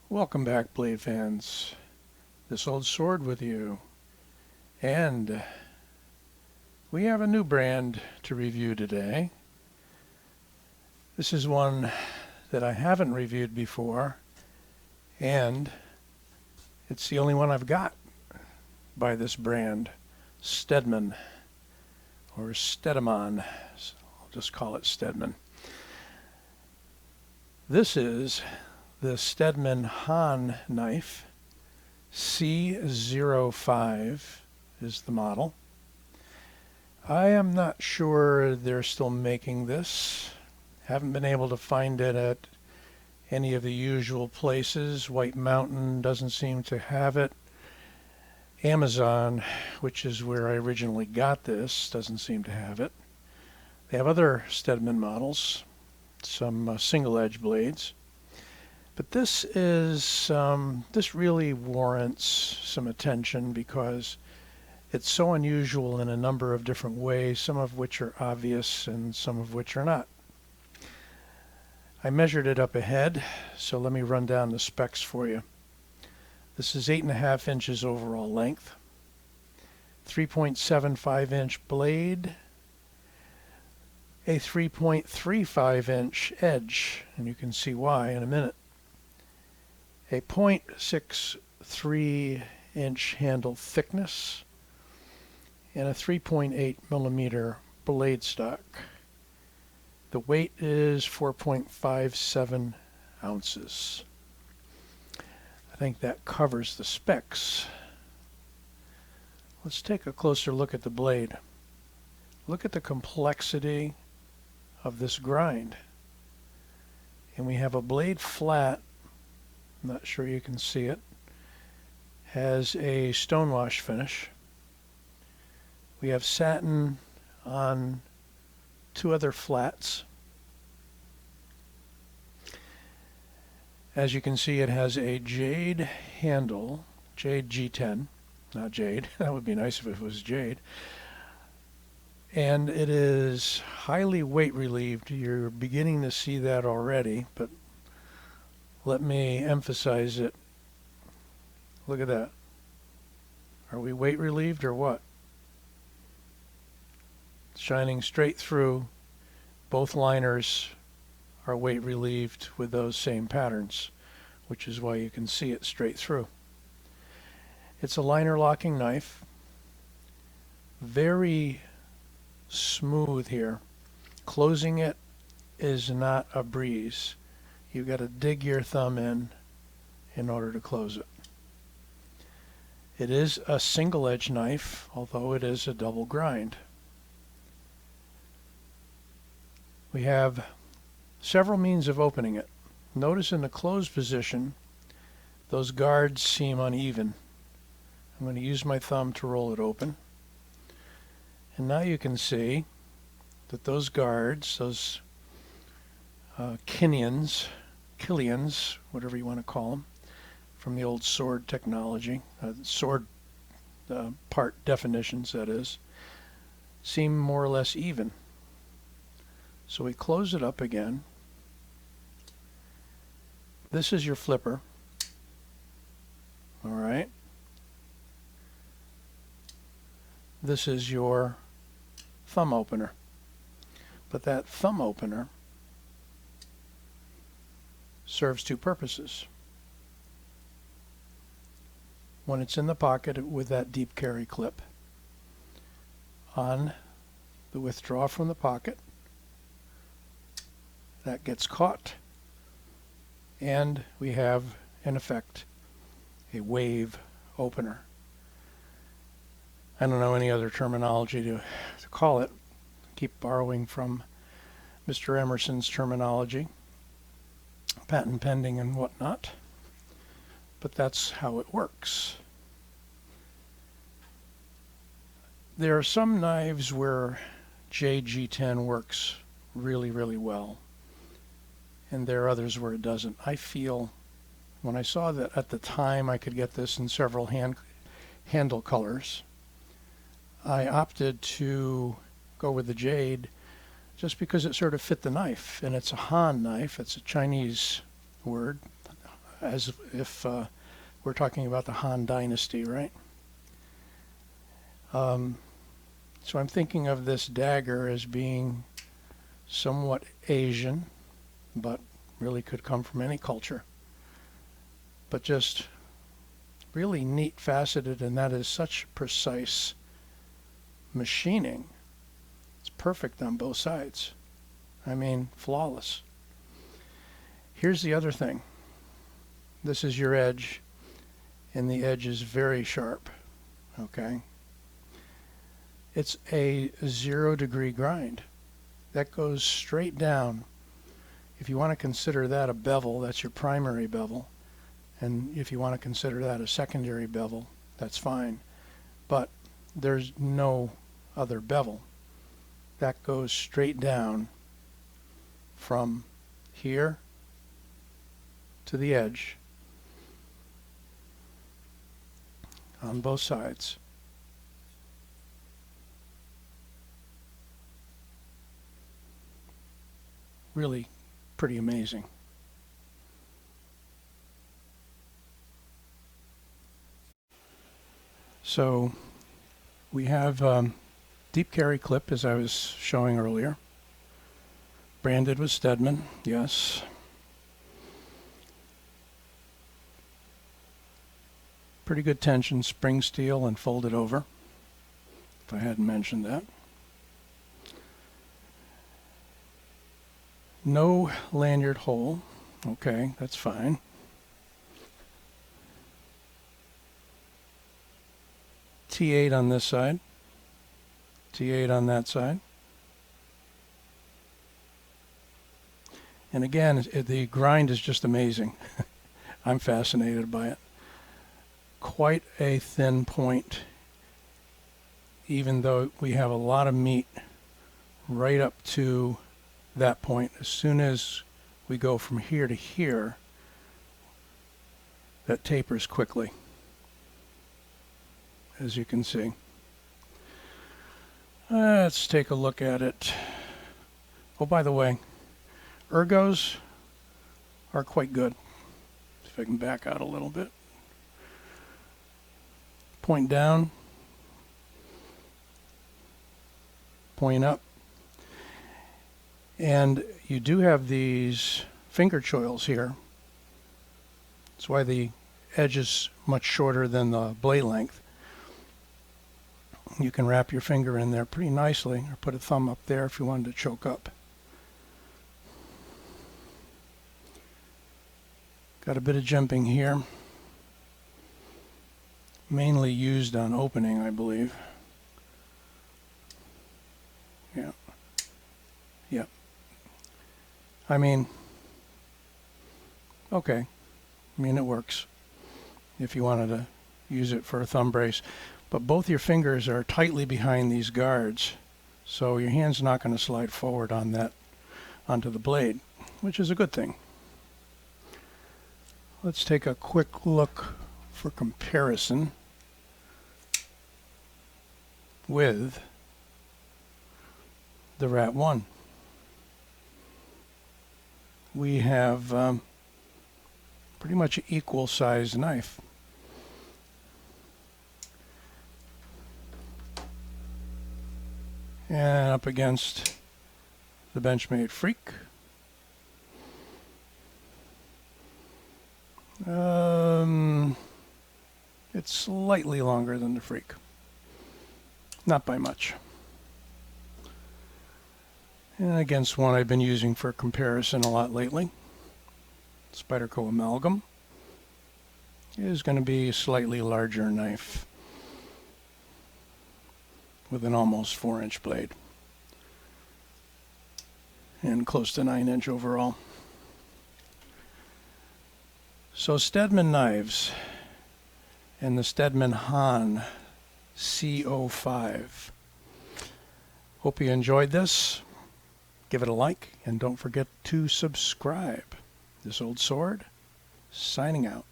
Welcome back, blade fans. This old sword with you. And we have a new brand to review today. This is one that I haven't reviewed before, and it's the only one I've got by this brand, Stedman, or Stedemon. I'll just call it Stedman. This is the Stedman Han knife. C05 is the model. I am not sure they're still making this. Haven't been able to find it at any of the usual places. White Mountain doesn't seem to have it. Amazon, which is where I originally got this, doesn't seem to have it. They have other Stedman models, some single edge blades. But this really warrants some attention because it's so unusual in a number of different ways, some of which are obvious and some of which are not. I measured it up ahead, so let me run down the specs for you. This is 8.5 inches overall length, 3.75 inch blade, a 3.35 inch edge, and you can see why in a minute. A 0.63 inch handle thickness, and a 3.8 millimeter blade stock. The weight is 4.57 ounces. I think that covers the specs. Let's take a closer look at the blade. Look at the complexity of this grind. And we have a blade flat. I'm not sure you can see it. Has a stonewash finish. We have satin on two other flats. As you can see, it has a jade handle, Jade G10, not jade. That would be nice if it was jade. And it is highly weight relieved. You're beginning to see that already, but let me emphasize it. Look at that. Are we weight relieved or what? Shining straight through. Both liners are weight relieved with those same patterns, which is why you can see it straight through. It's a liner locking knife. Very smooth here. Closing it is not a breeze. You've got to dig your thumb in order to close it. It is a single edge knife, although it is a double grind. We have several means of opening it. Notice in the closed position, those guards seem uneven. I'm going to use my thumb to roll it open. And now you can see that those guards, those killians, whatever you want to call them, from the old sword technology, sword part definitions that is, seem more or less even. So we close it up again. This is your flipper. All right. This is your thumb opener. But that thumb opener serves two purposes. When it's in the pocket with that deep carry clip, on the withdraw from the pocket, that gets caught, and we have, in effect, a wave opener. I don't know any other terminology to call it. Keep borrowing from Mr. Emerson's terminology, patent pending and whatnot, but that's how it works. There are some knives where Jade G10 works really, really well, and there are others where it doesn't. I feel, when I saw that at the time I could get this in several handle colors, I opted to go with the Jade just because it sort of fit the knife. And it's a Han knife. It's a Chinese word, as if we're talking about the Han Dynasty, right? So I'm thinking of this dagger as being somewhat Asian, but really could come from any culture. But just really neat faceted, and that is such precise machining. It's perfect on both sides. I mean, flawless. Here's the other thing. This is your edge, and the edge is very sharp, okay? It's a 0-degree grind. That goes straight down. If you want to consider that a bevel, that's your primary bevel. And if you want to consider that a secondary bevel, that's fine. But there's no other bevel. That goes straight down from here to the edge on both sides. Really pretty amazing. So we have deep carry clip, as I was showing earlier, branded with Stedman, yes. Pretty good tension, spring steel and folded over, if I hadn't mentioned that. No lanyard hole. Okay, that's fine. T8 on this side. T8 on that side. And again, the grind is just amazing. I'm fascinated by it. Quite a thin point, even though we have a lot of meat right up to that point. As soon as we go from here to here, that tapers quickly, as you can see. Let's take a look at it. Oh, by the way, ergos are quite good. If I can back out a little bit. Point down, point up. And you do have these finger choils here. That's why the edge is much shorter than the blade length. You can wrap your finger in there pretty nicely, or put a thumb up there if you wanted to choke up. Got a bit of jimping here. Mainly used on opening, I believe. Yeah. Yep. I mean, okay. I mean, it works if you wanted to use it for a thumb brace. But both your fingers are tightly behind these guards, so your hand's not going to slide forward on that onto the blade, which is a good thing. Let's take a quick look for comparison with the Rat 1. We have pretty much an equal sized knife. And up against the Benchmade Freak. It's slightly longer than the Freak. Not by much. And against one I've been using for comparison a lot lately. Spyderco Amalgam is going to be a slightly larger knife with an almost 4-inch blade and close to 9-inch overall. So Stedman knives and the Stedman Han CO5. Hope you enjoyed this. Give it a like and don't forget to subscribe. This Old Sword, signing out.